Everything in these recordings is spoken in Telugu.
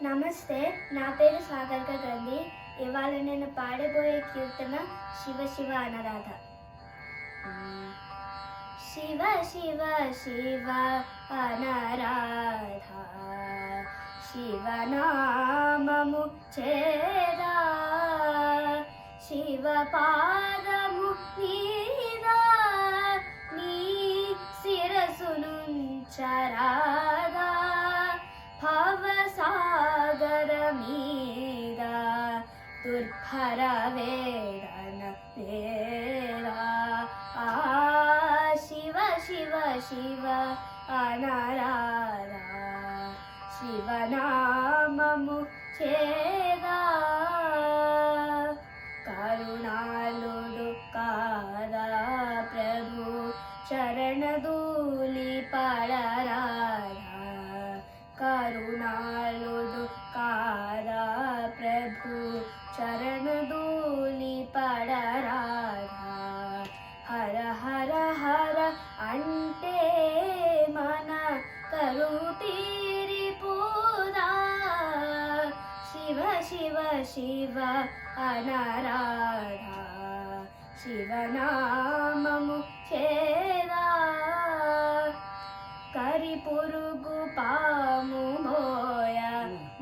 నమస్తే, నా పేరు సాగర్ గంధి. ఇవాళ నేను పాడబోయే కీర్తన శివ శివ అనరాధ. శివ శివ శివ అనరాధ, శివనామము చేదా, శివ పాదము నీదా, నీ శిరసునుంచరాదా, భవసాగర మీద దుర్భర వేదన వేదా. శివ శివ శివ అనరాధ, శివనామము చేదా, కరుణాలుడు కాదా ప్రభు చరణధూళి పడరాధా, కరుణాలుడు కాదా ప్రభు చరణధూళి పడరాధా. హర హర హర అంటే మన కరువు తీరిపోదా, శివ శివ శివ అనరాధ, శివనామము చేదా, కరి పురుగు పాము మోయ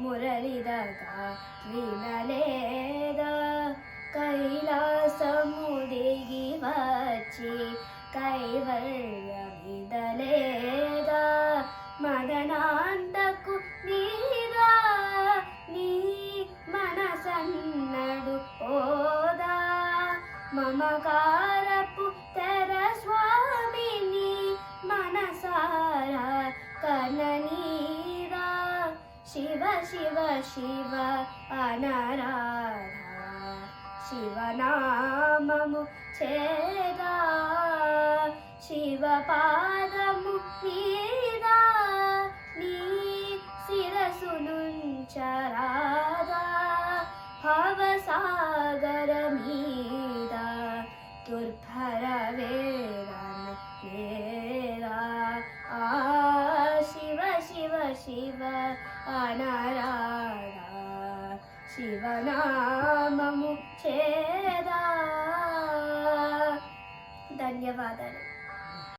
మురళిదగా వినలేదా, కైలాసము దిగి వచ్చి కైవల్యమిదలేదా, మదనాంతకు నీదా, నీ మనసన్నడు పోదా, మమకారపు తెర స్వామిని మనసార కననీదా, శివ శివ శివ అనరాధ, శివనామము చేదా, శివ పాదము నీదా, నీ శిరసునుంచరాదా, భవసాగర మీద దుర్భర వేదన వేదా. శివ శివ శివ అనరాధ, శివనామము చేదా. ధన్యవాదాలు.